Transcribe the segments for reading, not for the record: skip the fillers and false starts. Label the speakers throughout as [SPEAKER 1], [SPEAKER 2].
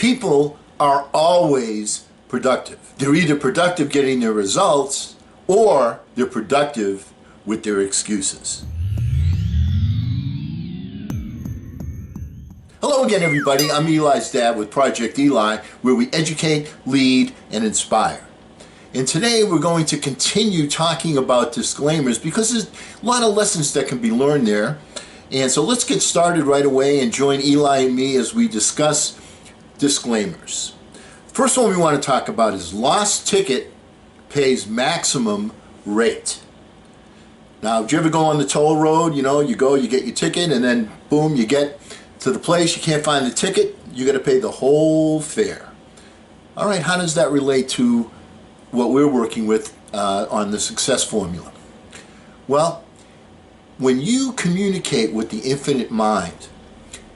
[SPEAKER 1] People are always productive. They're either productive getting their results or they're productive with their excuses. Hello again, everybody. I'm Eli's dad with Project Eli, where we educate, lead, and inspire. And today we're going to continue talking about disclaimers because there's a lot of lessons that can be learned there. And so let's get started right away and join Eli and me as we discuss disclaimers. First one we want to talk about is lost ticket pays maximum rate. Now, do you ever go on the toll road? You go, you get your ticket, and then boom, you get to the place, you can't find the ticket, you got to pay the whole fare. All right, how does that relate to what we're working with on the success formula? Well, when you communicate with the infinite mind,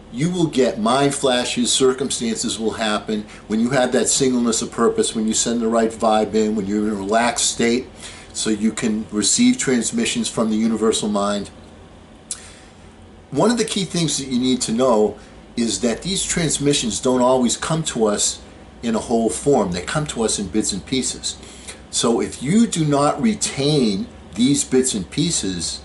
[SPEAKER 1] you will get mind flashes, circumstances will happen. When you have that singleness of purpose, when you send the right vibe in, when you're in a relaxed state, so you can receive transmissions from the universal mind. One of the key things that you need to know is that these transmissions don't always come to us in a whole form. They come to us in bits and pieces. So if you do not retain these bits and pieces,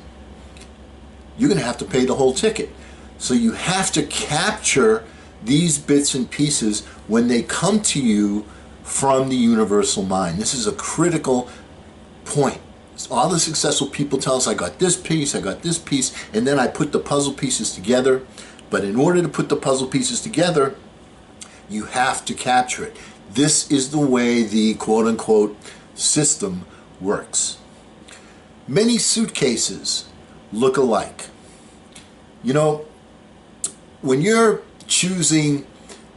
[SPEAKER 1] you're going to have to pay the whole ticket. So you have to capture these bits and pieces when they come to you from the universal mind. This is a critical point. All the successful people tell us, I got this piece, and then I put the puzzle pieces together. But in order to put the puzzle pieces together, you have to capture it. This is the way the quote-unquote system works. Many suitcases look alike. When you're choosing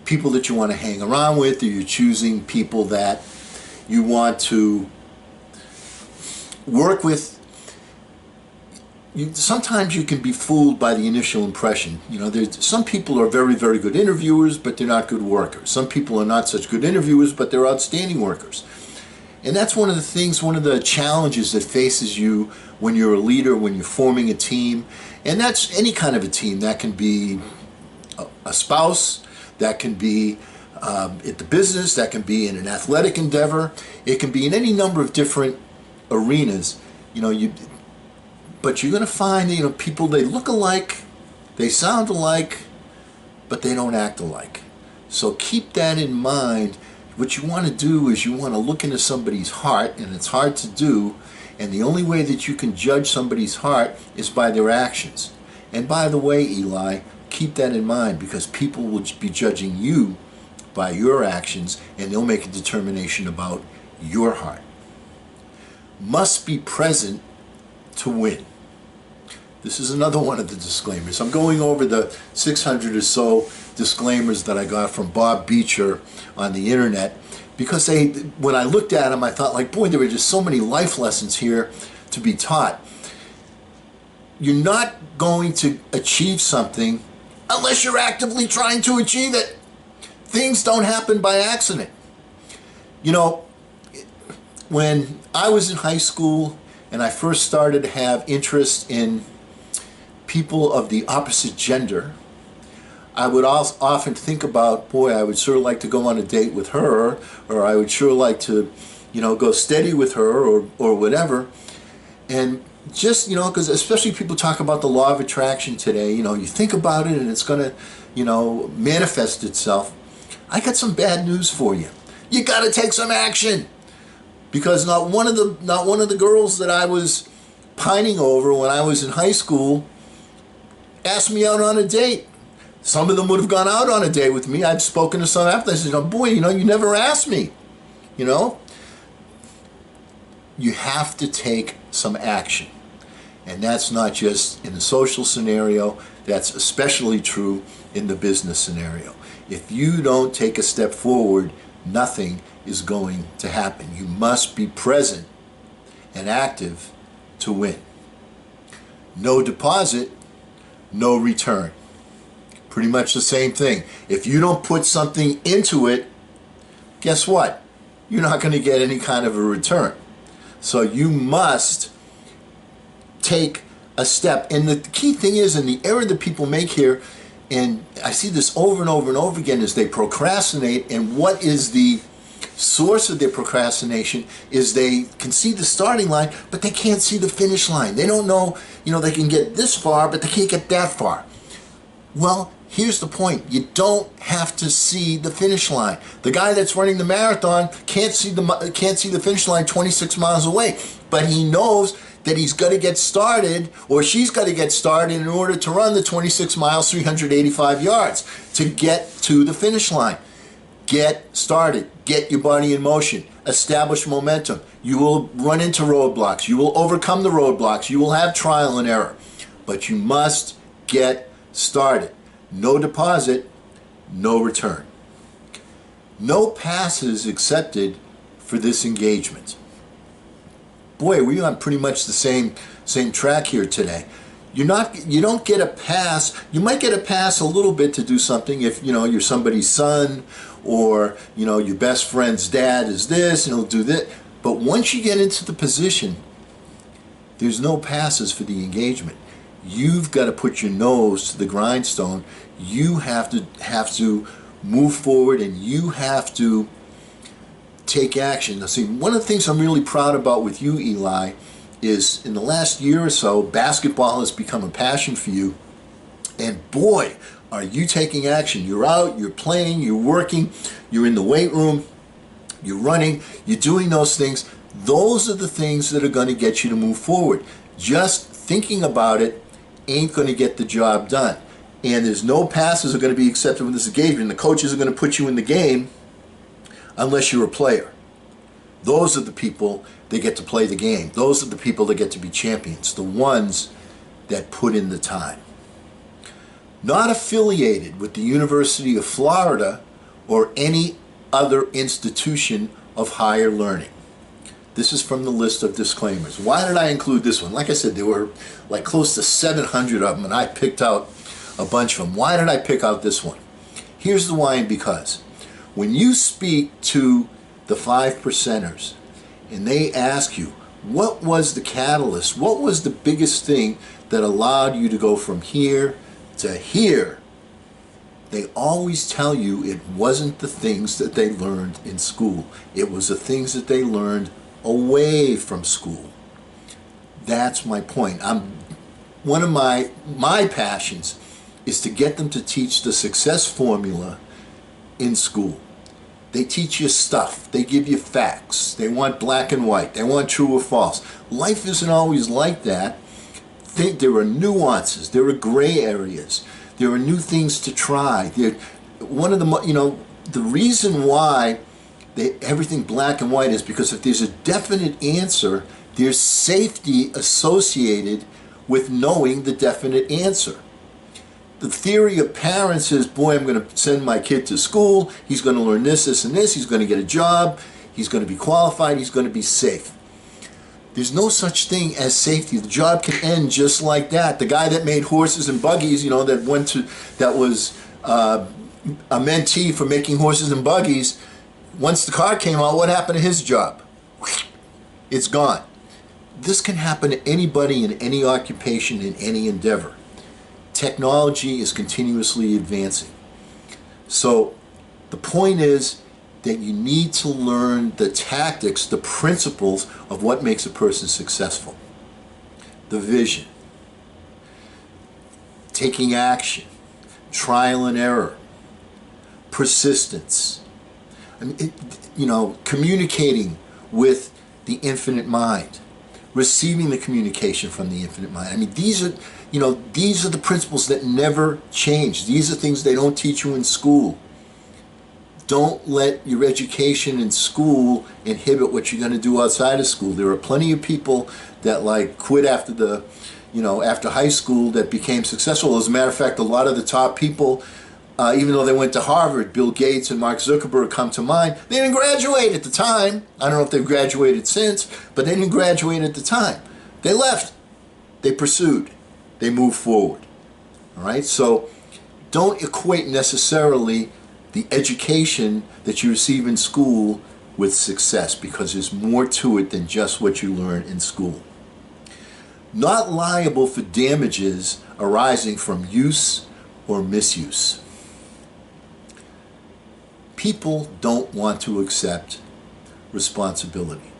[SPEAKER 1] people that you want to hang around with, or you're choosing people that you want to work with, sometimes you can be fooled by the initial impression. Some people are very, very good interviewers, but they're not good workers. Some people are not such good interviewers, but they're outstanding workers. And that's one of the challenges that faces you when you're a leader, when you're forming a team. And that's any kind of a team. That can be a spouse, that can be at the business, that can be in an athletic endeavor. It can be in any number of different arenas. But you're going to find, people, they look alike, they sound alike, but they don't act alike. So keep that in mind. What you want to do is you want to look into somebody's heart, and it's hard to do, and the only way that you can judge somebody's heart is by their actions. And by the way, Eli, keep that in mind, because people will be judging you by your actions, and they'll make a determination about your heart. Must be present to win. This is another one of the disclaimers. I'm going over the 600 or so disclaimers that I got from Bob Beecher on the internet, because when I looked at them, I thought, boy, there were just so many life lessons here to be taught. You're not going to achieve something unless you're actively trying to achieve it. Things don't happen by accident. When I was in high school and I first started to have interest in people of the opposite gender, I would often think about, boy, I would sure like to go on a date with her, or I would sure like to, go steady with her, or whatever. And just, because especially people talk about the law of attraction today, you think about it and it's going to, manifest itself. I got some bad news for you. You got to take some action. Because not one of the girls that I was pining over when I was in high school asked me out on a date. Some of them would have gone out on a date with me. I'd spoken to some after. I said, boy, you never asked me. You have to take some action. And that's not just in the social scenario. That's especially true in the business scenario. If you don't take a step forward, nothing is going to happen. You must be present and active to win. No deposit, no return. Pretty much the same thing. If you don't put something into it, guess what? You're not going to get any kind of a return. So you must take a step. And the key thing is, and the error that people make here, And I see this over and over and over again as they procrastinate. And what is the source of their procrastination is they can see the starting line, but they can't see the finish line. They don't know, they can get this far, but they can't get that far. Well, here's the point. You don't have to see the finish line. The guy that's running the marathon can't see the finish line 26 miles away, but he knows that he's got to get started, or she's got to get started in order to run the 26 miles, 385 yards to get to the finish line. Get started. Get your body in motion. Establish momentum. You will run into roadblocks. You will overcome the roadblocks. You will have trial and error. But you must get started. No deposit, no return. No passes accepted for this engagement. Boy, we're on pretty much the same track here today. You don't get a pass. You might get a pass a little bit to do something if you're somebody's son, or your best friend's dad is this and he'll do that. But once you get into the position, there's no passes for the engagement. You've got to put your nose to the grindstone. You have to move forward, and you have to take action. Now, see, one of the things I'm really proud about with you, Eli, is in the last year or so, basketball has become a passion for you. And boy, are you taking action. You're out, you're playing, you're working, you're in the weight room, you're running, you're doing those things. Those are the things that are going to get you to move forward. Just thinking about it ain't going to get the job done. And there's no passes are going to be accepted with this engagement. The coaches are going to put you in the game unless you're a player. Those are the people that get to play the game. Those are the people that get to be champions. The ones that put in the time. Not affiliated with the University of Florida or any other institution of higher learning. This is from the list of disclaimers. Why did I include this one? Like I said, there were like close to 700 of them, and I picked out a bunch of them. Why did I pick out this one? Here's the why and because. When you speak to the 5%ers and they ask you, what was the catalyst? What was the biggest thing that allowed you to go from here to here? They always tell you it wasn't the things that they learned in school. It was the things that they learned away from school. That's my point. One of my passions is to get them to teach the success formula in school. They teach you stuff. They give you facts. They want black and white. They want true or false. Life isn't always like that. There are nuances. There are gray areas. There are new things to try. One of the reason why everything black and white is because if there's a definite answer, there's safety associated with knowing the definite answer. The theory of parents is, boy, I'm going to send my kid to school. He's going to learn this, this, and this. He's going to get a job. He's going to be qualified. He's going to be safe. There's no such thing as safety. The job can end just like that. The guy that made horses and buggies, that was a mentee for making horses and buggies, once the car came out, what happened to his job? It's gone. This can happen to anybody in any occupation, in any endeavor. Technology is continuously advancing. So the point is that you need to learn the tactics, the principles of what makes a person successful. The vision, taking action, trial and error, persistence, communicating with the infinite mind, receiving the communication from the infinite mind. These are the principles that never change. These are things they don't teach you in school. Don't let your education in school inhibit what you're going to do outside of school. There are plenty of people that quit after after high school that became successful. As a matter of fact, a lot of the top people, even though they went to Harvard, Bill Gates and Mark Zuckerberg come to mind, they didn't graduate at the time. I don't know if they've graduated since, but they didn't graduate at the time. They left. They pursued. They moved forward. All right? So don't equate necessarily the education that you receive in school with success, because there's more to it than just what you learn in school. Not liable for damages arising from use, or misuse. People don't want to accept responsibility.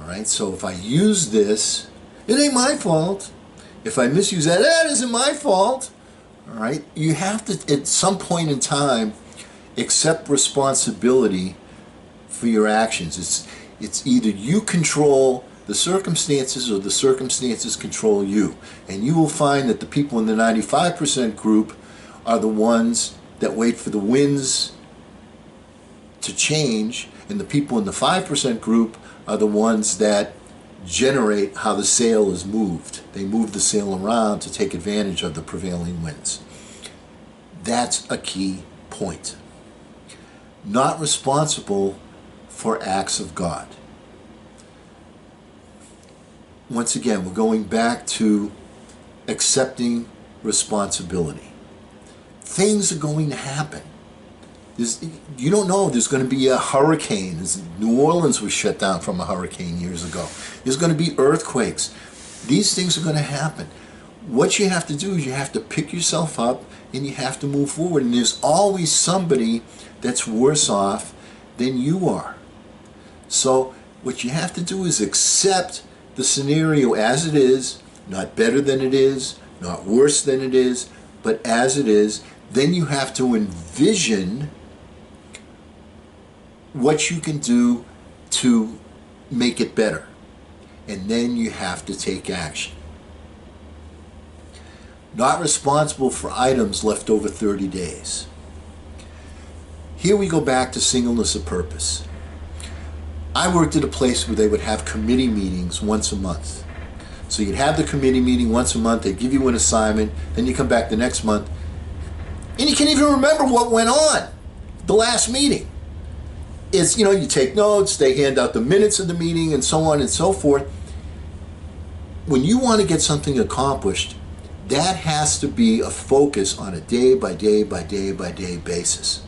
[SPEAKER 1] All right, so if I use this, it ain't my fault. If I misuse that, that isn't my fault. All right, you have to, at some point in time, accept responsibility for your actions. It's either you control the circumstances or the circumstances control you. And you will find that the people in the 95% group are the ones that wait for the winds to change, and the people in the 5% group are the ones that generate how the sail is moved. They move the sail around to take advantage of the prevailing winds. That's a key point. Not responsible for acts of God. Once again, we're going back to accepting responsibility. Things are going to happen. You don't know, there's going to be a hurricane. New Orleans was shut down from a hurricane years ago. There's going to be earthquakes. These things are going to happen. What you have to do is you have to pick yourself up and you have to move forward. And there's always somebody that's worse off than you are. So what you have to do is accept the scenario as it is, not better than it is, not worse than it is, but as it is. Then you have to envision what you can do to make it better. And then you have to take action. Not responsible for items left over 30 days. Here we go back to singleness of purpose. I worked at a place where they would have committee meetings once a month. So you'd have the committee meeting once a month, they'd give you an assignment, then you come back the next month, and you can't even remember what went on the last meeting. It's, you take notes, they hand out the minutes of the meeting, and so on and so forth. When you want to get something accomplished, that has to be a focus on a day by day by day by day basis.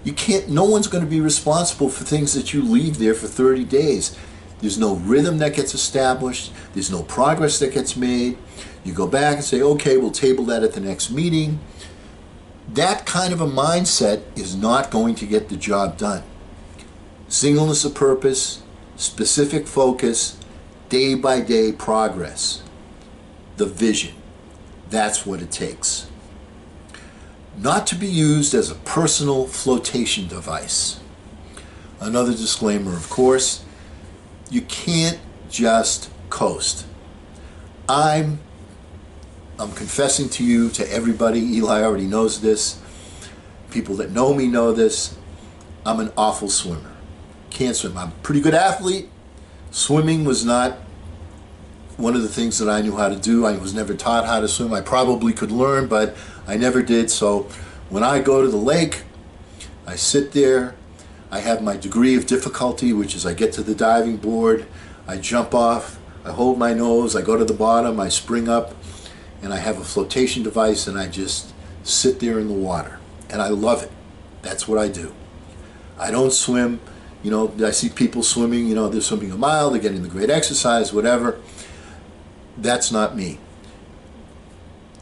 [SPEAKER 1] You can't, no one's going to be responsible for things that you leave there for 30 days. There's no rhythm that gets established. There's no progress that gets made. You go back and say, okay, we'll table that at the next meeting. That kind of a mindset is not going to get the job done. Singleness of purpose, specific focus, day by day progress. The vision. That's what it takes. Not to be used as a personal flotation device. Another disclaimer, of course, you can't just coast. I'm confessing to you, to everybody, Eli already knows this, people that know me know this, I'm an awful swimmer. Can't swim. I'm a pretty good athlete. Swimming was not one of the things that I knew how to do. I was never taught how to swim. I probably could learn, but I never did. So when I go to the lake, I sit there, I have my degree of difficulty, which is I get to the diving board, I jump off, I hold my nose, I go to the bottom, I spring up, and I have a flotation device, and I just sit there in the water. And I love it. That's what I do. I don't swim. I see people swimming, they're swimming a mile, they're getting the great exercise, whatever. That's not me.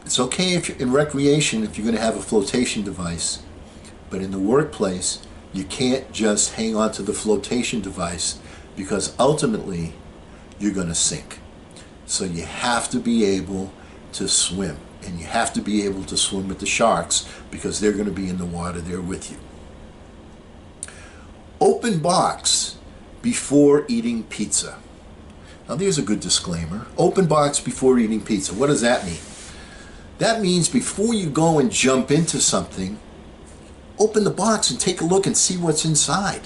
[SPEAKER 1] It's okay if you're in recreation, if you're going to have a flotation device, but in the workplace, you can't just hang on to the flotation device, because ultimately you're going to sink. So you have to be able to swim, and you have to be able to swim with the sharks, because they're going to be in the water there with you. Open box before eating pizza. Now there's a good disclaimer. Open box before eating pizza. What does that mean? That means before you go and jump into something, open the box and take a look and see what's inside.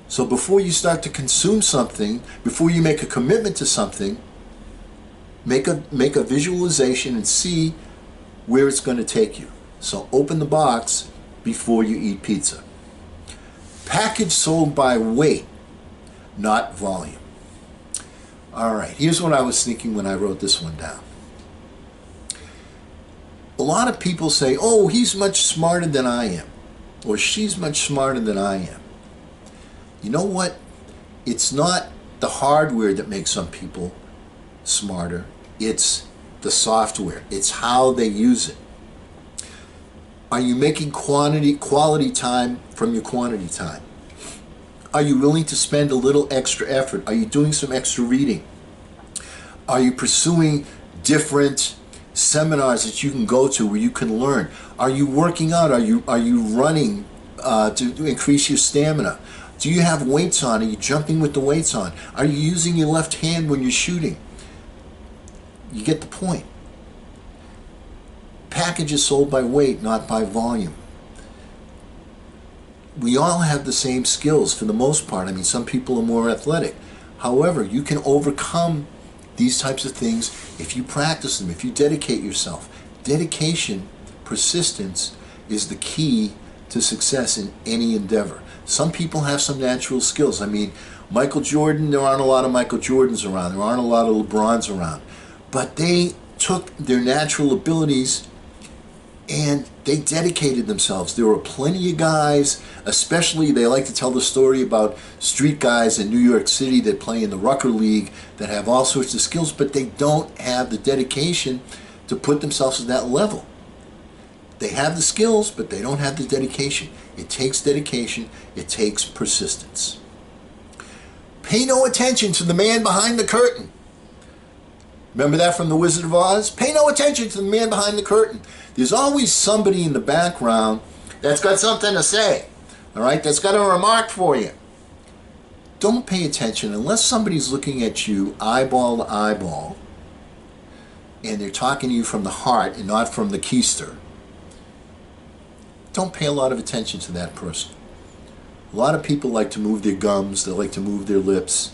[SPEAKER 1] So before you start to consume something, before you make a commitment to something, make a visualization and see where it's going to take you. So open the box before you eat pizza. Package sold by weight, not volume. All right, here's what I was thinking when I wrote this one down. A lot of people say, oh, he's much smarter than I am, or she's much smarter than I am. You know what? It's not the hardware that makes some people smarter. It's the software. It's how they use it. Are you making quality time from your quantity time? Are you willing to spend a little extra effort? Are you doing some extra reading? Are you pursuing different seminars that you can go to where you can learn? Are you working out? Are you running to increase your stamina? Do you have weights on? Are you jumping with the weights on? Are you using your left hand when you're shooting? You get the point. Package is sold by weight, not by volume. We all have the same skills for the most part. I mean, some people are more athletic. However, you can overcome these types of things if you practice them, if you dedicate yourself. Dedication, persistence is the key to success in any endeavor. Some people have some natural skills. I mean, Michael Jordan, there aren't a lot of Michael Jordans around. There aren't a lot of LeBrons around. But they took their natural abilities and they dedicated themselves. There were plenty of guys, especially they like to tell the story about street guys in New York City that play in the Rucker League that have all sorts of skills, but they don't have the dedication to put themselves at that level. They have the skills, but they don't have the dedication. It takes dedication, it takes persistence. Pay no attention to the man behind the curtain. Remember that from The Wizard of Oz? Pay no attention to the man behind the curtain. There's always somebody in the background that's got something to say, all right, that's got a remark for you. Don't pay attention unless somebody's looking at you eyeball to eyeball and they're talking to you from the heart and not from the keister. Don't pay a lot of attention to that person. A lot of people like to move their gums, they like to move their lips,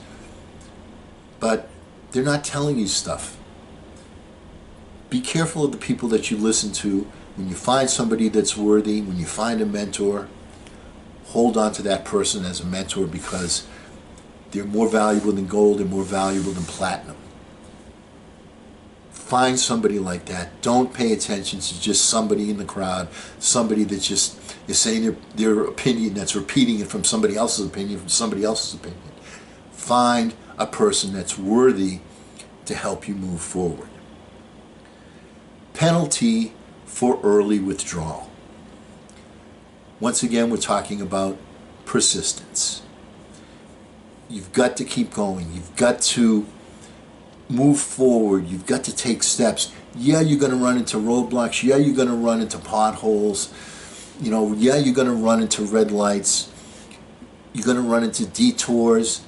[SPEAKER 1] but they're not telling you stuff. Be careful of the people that you listen to. When you find somebody that's worthy, when you find a mentor, hold on to that person as a mentor because they're more valuable than gold and more valuable than platinum. Find somebody like that. Don't pay attention to just somebody in the crowd, somebody that just is saying their opinion that's repeating it from somebody else's opinion, from somebody else's opinion. Find a person that's worthy to help you move forward. Penalty for early withdrawal. Once again, we're talking about persistence. You've got to keep going. You've got to move forward. You've got to take steps. Yeah, you're going to run into roadblocks. Yeah, you're going to run into potholes. Yeah, you're going to run into red lights. You're going to run into detours.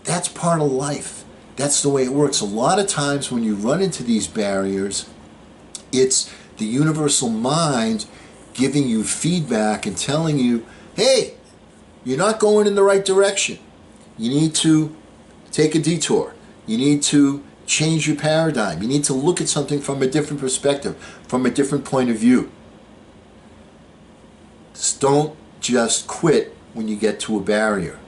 [SPEAKER 1] That's part of life. That's the way it works. A lot of times when you run into these barriers, it's the universal mind giving you feedback and telling you, hey, you're not going in the right direction. You need to take a detour. You need to change your paradigm. You need to look at something from a different perspective, from a different point of view. Don't just quit when you get to a barrier.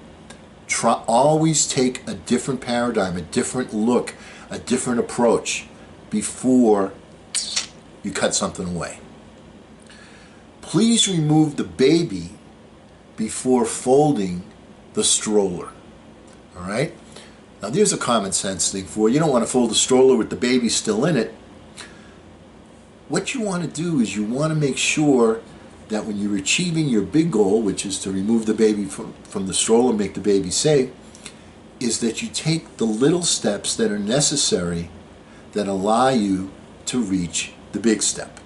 [SPEAKER 1] Always take a different paradigm, a different look, a different approach before you cut something away. Please remove the baby before folding the stroller. All right? Now there's a common sense thing for you. You don't want to fold the stroller with the baby still in it. What you want to do is you want to make sure that when you're achieving your big goal, which is to remove the baby from the stroller and make the baby safe, is that you take the little steps that are necessary that allow you to reach the big step.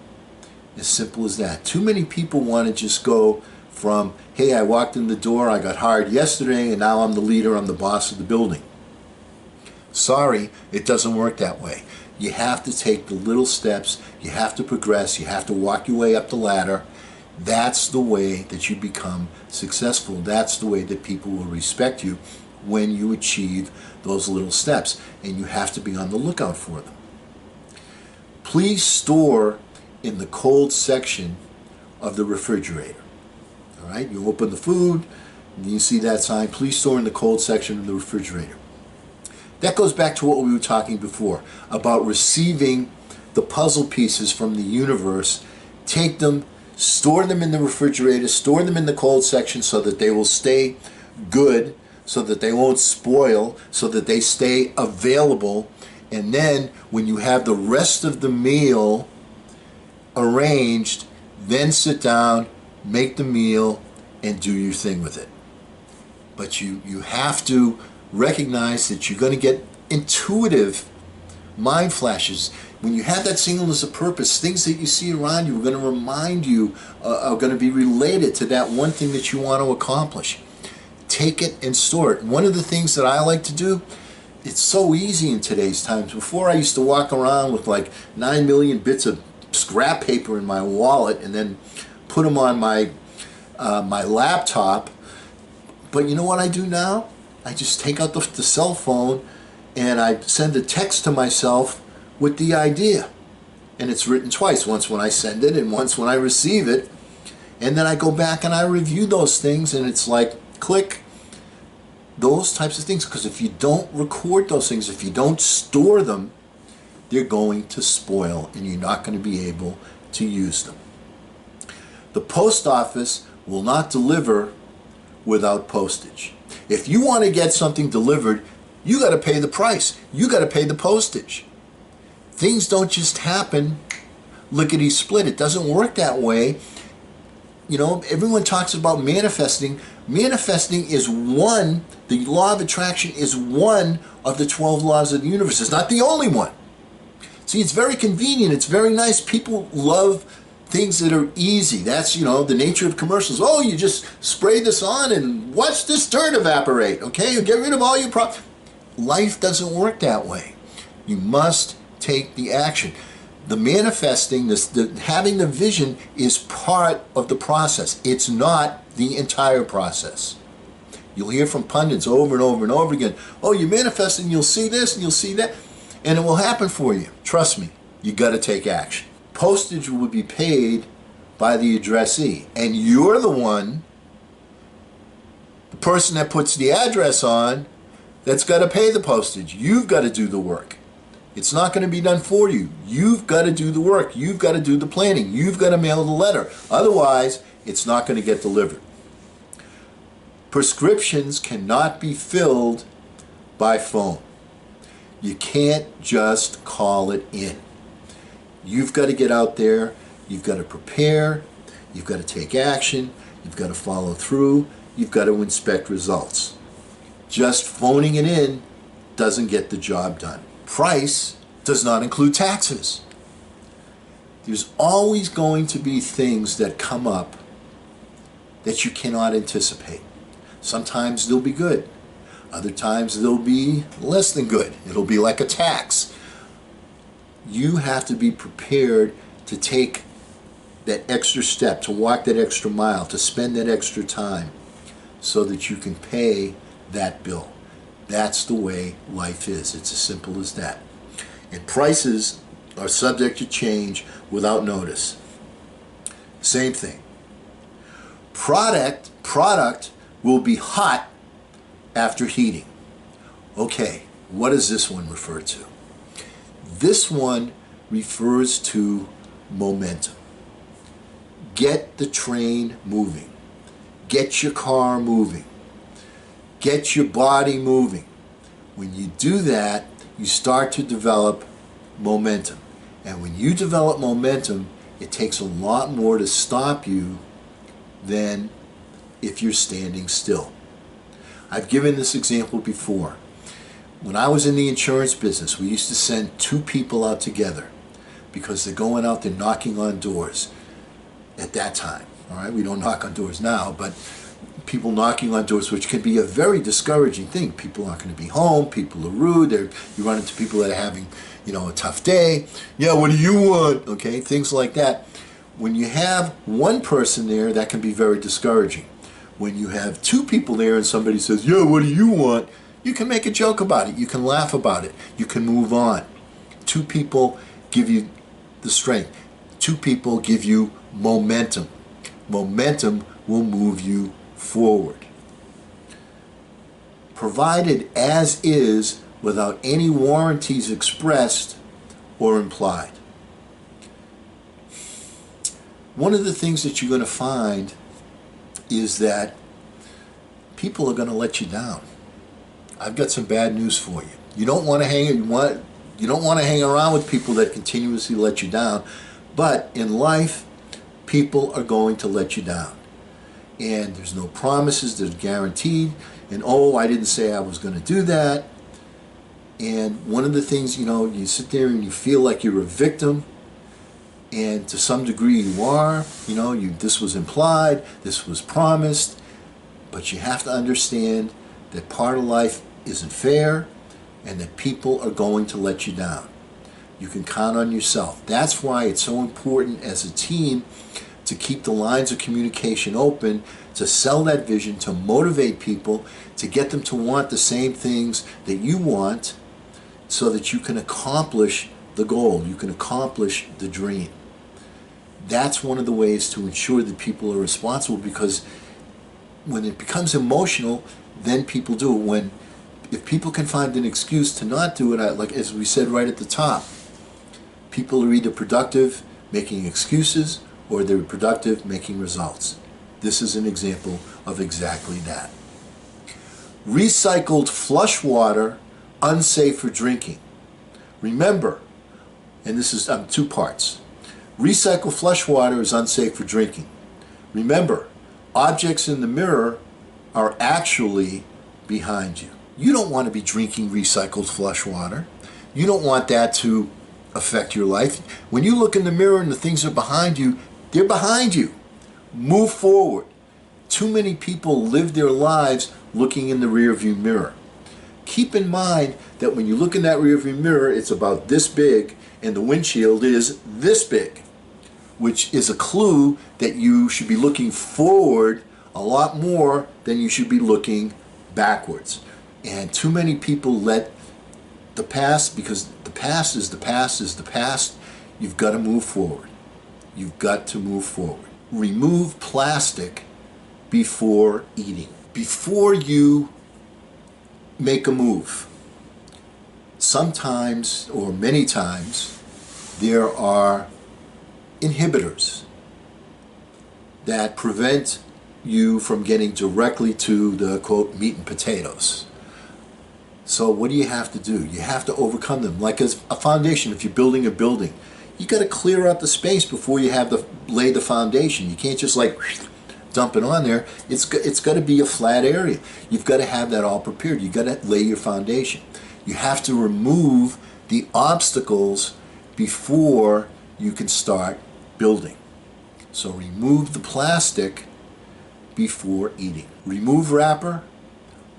[SPEAKER 1] As simple as that. Too many people want to just go from, hey, I walked in the door, I got hired yesterday, and now I'm the leader, I'm the boss of the building. Sorry, it doesn't work that way. You have to take the little steps, you have to progress, you have to walk your way up the ladder. That's the way that you become successful. That's the way that people will respect you when you achieve those little steps. And you have to be on the lookout for them. Please store in the cold section of the refrigerator. All right, you open the food, and you see that sign, please store in the cold section of the refrigerator. That goes back to what we were talking before about receiving the puzzle pieces from the universe. Take them, store them in the refrigerator, store them in the cold section so that they will stay good, so that they won't spoil, so that they stay available. And then when you have the rest of the meal arranged, then sit down, make the meal, and do your thing with it. But you have to recognize that you're going to get intuitive mind flashes. When you have that singleness of purpose, things that you see around you are going to remind you, are going to be related to that one thing that you want to accomplish. Take it and store it. One of the things that I like to do, it's so easy in today's times. Before I used to walk around with like 9 million bits of scrap paper in my wallet and then put them on my laptop. But you know what I do now? I just take out the cell phone and I send a text to myself with the idea. And it's written twice, once when I send it and once when I receive it. And then I go back and I review those things, and it's like, click, those types of things. Because if you don't record those things, if you don't store them, they're going to spoil and you're not going to be able to use them. The post office will not deliver without postage. If you want to get something delivered, you got to pay the price. You got to pay the postage. Things don't just happen lickety split. It doesn't work that way. You know, everyone talks about manifesting. Manifesting is one, the law of attraction is one of the 12 laws of the universe. It's not the only one. See, it's very convenient. It's very nice. People love things that are easy. That's, you know, the nature of commercials. Oh, you just spray this on and watch this dirt evaporate, okay? You get rid of all your problems. Life doesn't work that way. You must take the action. The manifesting, having the vision is part of the process. It's not the entire process. You'll hear from pundits over and over and over again, oh, you're manifesting, you'll see this and you'll see that, and it will happen for you. Trust me, you got to take action. Postage will be paid by the addressee, and you're the one, the person that puts the address on, that's got to pay the postage. You've got to do the work. It's not going to be done for you. You've got to do the work. You've got to do the planning. You've got to mail the letter. Otherwise, it's not going to get delivered. Prescriptions cannot be filled by phone. You can't just call it in. You've got to get out there. You've got to prepare. You've got to take action. You've got to follow through. You've got to inspect results. Just phoning it in doesn't get the job done. Price does not include taxes. There's always going to be things that come up that you cannot anticipate. Sometimes they'll be good. Other times they'll be less than good. It'll be like a tax. You have to be prepared to take that extra step, to walk that extra mile, to spend that extra time so that you can pay that bill. That's the way life is. It's as simple as that. And prices are subject to change without notice. Same thing. Product will be hot after heating. Okay, what does this one refer to? This one refers to momentum. Get the train moving. Get your car moving. Get your body moving. When you do that, you start to develop momentum. And when you develop momentum, it takes a lot more to stop you than if you're standing still. I've given this example before. When I was in the insurance business, we used to send 2 people out together because they're going out there knocking on doors at that time. All right, we don't knock on doors now, but people knocking on doors, which can be a very discouraging thing. People aren't going to be home. People are rude. You run into people that are having, a tough day. Yeah, what do you want? Okay, things like that. When you have one person there, that can be very discouraging. When you have 2 people there and somebody says, yeah, what do you want? You can make a joke about it. You can laugh about it. You can move on. 2 people give you the strength. 2 people give you momentum. Momentum will move you forward. Provided as is without any warranties expressed or implied. One of the things that you're going to find is that people are going to let you down. I've got some bad news for you. You don't want to hang around with people that continuously let you down. But in life, People are going to let you down. And there's no promises, there's guaranteed. And oh, I didn't say I was going to do that. And one of the things, you sit there and you feel like you're a victim. And to some degree you are. This was implied, this was promised. But you have to understand that part of life isn't fair and that people are going to let you down. You can count on yourself. That's why it's so important as a team to keep the lines of communication open, to sell that vision, to motivate people, to get them to want the same things that you want so that you can accomplish the goal, you can accomplish the dream. That's one of the ways to ensure that people are responsible, because when it becomes emotional, then people do it. If people can find an excuse to not do it, like as we said right at the top, people are either productive making excuses or they're productive making results. This is an example of exactly that. Recycled flush water, unsafe for drinking. Remember, and this is 2 parts. Recycled flush water is unsafe for drinking. Remember, objects in the mirror are actually behind you. You don't want to be drinking recycled flush water. You don't want that to affect your life. When you look in the mirror and the things are behind you, they're behind you. Move forward. Too many people live their lives looking in the rearview mirror. Keep in mind that when you look in that rearview mirror, it's about this big and the windshield is this big, which is a clue that you should be looking forward a lot more than you should be looking backwards. And too many people let the past, because the past is the past is the past. You've got to move forward. You've got to move forward. Remove plastic before eating. Before you make a move, sometimes or many times there are inhibitors that prevent you from getting directly to the quote meat and potatoes. So what do you have to do? You have to overcome them. Like as a foundation, if you're building a building, you got to clear out the space before you have lay the foundation. You can't just like dump it on there. It's got to be a flat area. You've got to have that all prepared. You've got to lay your foundation. You have to remove the obstacles before you can start building. So remove the plastic before eating. Remove wrapper,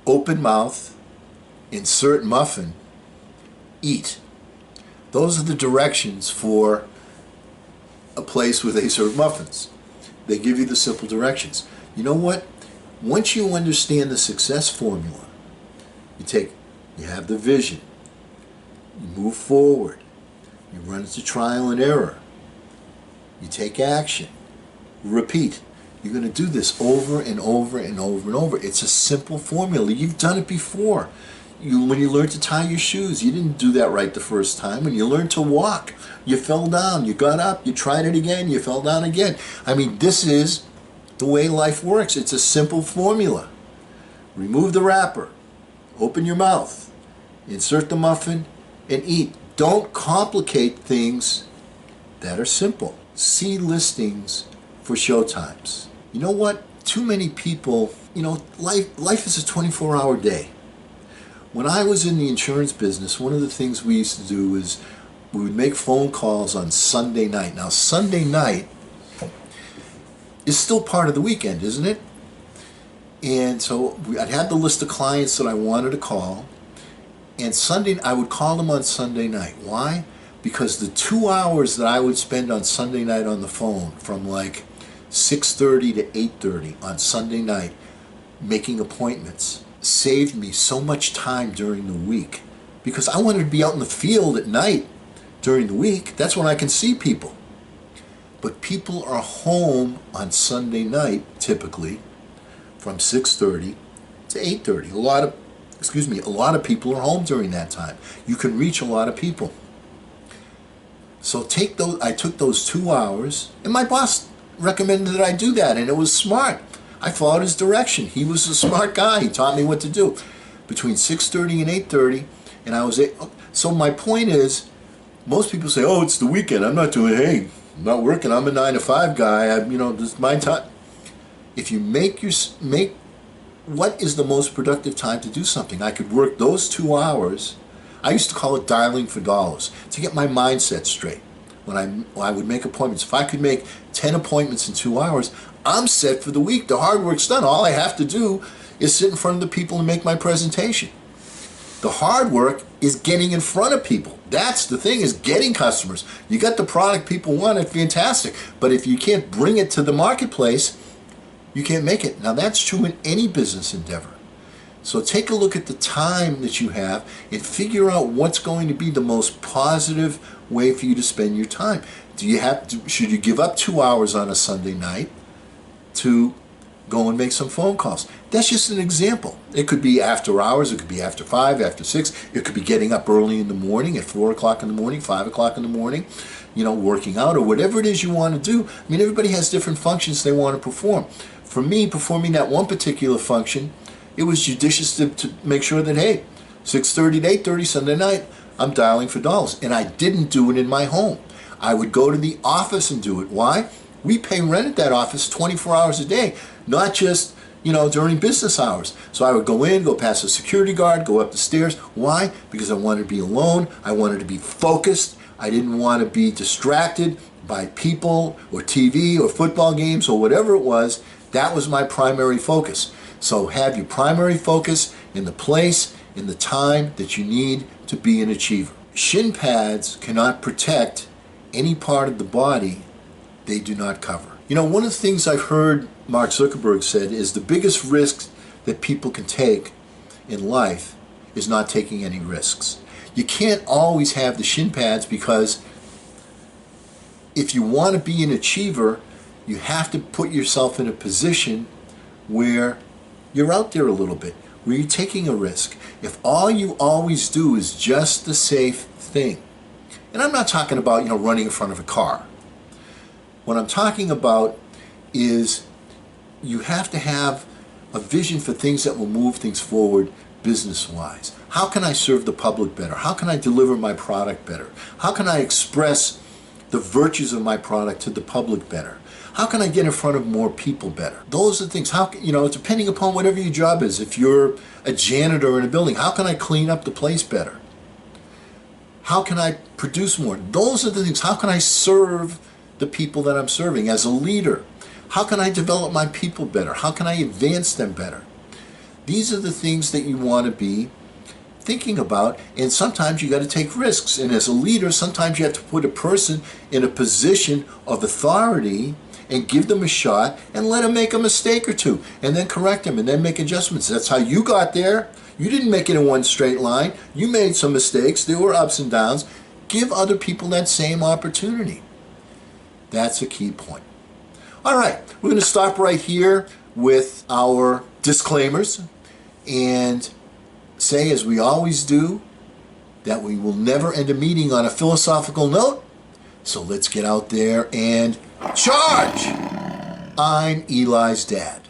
[SPEAKER 1] open mouth, insert muffin, eat. Those are the directions for a place where they serve muffins. They give you the simple directions. You know what? Once you understand the success formula, you have the vision, you move forward, you run into trial and error, you take action, repeat. You're going to do this over and over and over and over. It's a simple formula. You've done it before. When you learned to tie your shoes, you didn't do that right the first time. When you learned to walk, you fell down, you got up, you tried it again, you fell down again. I mean, this is the way life works. It's a simple formula. Remove the wrapper, open your mouth, insert the muffin, and eat. Don't complicate things that are simple. See listings for showtimes. You know what? Too many people, life is a 24-hour day. When I was in the insurance business, one of the things we used to do is we would make phone calls on Sunday night. Now, Sunday night is still part of the weekend, isn't it? And so I'd have the list of clients that I wanted to call, and I would call them on Sunday night. Why? Because the 2 hours that I would spend on Sunday night on the phone, from like 6:30 to 8:30 on Sunday night, making appointments, saved me so much time during the week, because I wanted to be out in the field at night during the week. That's when I can see people. But people are home on Sunday night typically from 6:30 to 8:30. A lot of people are home during that time. You can reach a lot of people. So I took those 2 hours, and my boss recommended that I do that, and it was smart. I followed his direction. He was a smart guy. He taught me what to do. Between 6:30 and 8:30, and so my point is, most people say, oh, it's the weekend, I'm not doing it. Hey, I'm not working. I'm a 9-to-5 guy. This is my time. If you make what is the most productive time to do something? I could work those 2 hours. I used to call it dialing for dollars, to get my mindset straight. When I would make appointments, if I could make 10 appointments in 2 hours, I'm set for the week. The hard work's done. All I have to do is sit in front of the people and make my presentation. The hard work is getting in front of people. That's the thing, is getting customers. You got the product people want, it's fantastic. But if you can't bring it to the marketplace, you can't make it. Now that's true in any business endeavor. So take a look at the time that you have and figure out what's going to be the most positive way for you to spend your time. Should you give up 2 hours on a Sunday night to go and make some phone calls? That's just an example. It could be after hours, it could be after 5, after 6, it could be getting up early in the morning at 4 o'clock in the morning, 5 o'clock in the morning, working out or whatever it is you want to do. I mean, everybody has different functions they want to perform. For me, performing that one particular function, it was judicious to make sure that, hey, 6:30 to 8:30 Sunday night, I'm dialing for dollars. And I didn't do it in my home. I would go to the office and do it. Why? We pay rent at that office 24 hours a day, not just, during business hours. So I would go in, go past the security guard, go up the stairs. Why? Because I wanted to be alone. I wanted to be focused. I didn't want to be distracted by people or TV or football games or whatever it was. That was my primary focus. So have your primary focus in the place, in the time that you need to be an achiever. Shin pads cannot protect any part of the body they do not cover. One of the things I've heard Mark Zuckerberg said is the biggest risk that people can take in life is not taking any risks. You can't always have the shin pads, because if you want to be an achiever, you have to put yourself in a position where you're out there a little bit, where you're taking a risk. If all you always do is just the safe thing, and I'm not talking about, running in front of a car. What I'm talking about is you have to have a vision for things that will move things forward business-wise. How can I serve the public better? How can I deliver my product better? How can I express the virtues of my product to the public better? How can I get in front of more people better? Those are the things. How, depending upon whatever your job is. If you're a janitor in a building, how can I clean up the place better? How can I produce more? Those are the things. How can I serve the people that I'm serving as a leader? How can I develop my people better? How can I advance them better? These are the things that you want to be thinking about, and sometimes you got to take risks. And as a leader, sometimes you have to put a person in a position of authority and give them a shot and let them make a mistake or two and then correct them and then make adjustments. That's how you got there. You didn't make it in one straight line. You made some mistakes. There were ups and downs. Give other people that same opportunity. That's a key point. All right, we're going to stop right here with our disclaimers and say, as we always do, that we will never end a meeting on a philosophical note. So let's get out there and charge! I'm Eli's dad.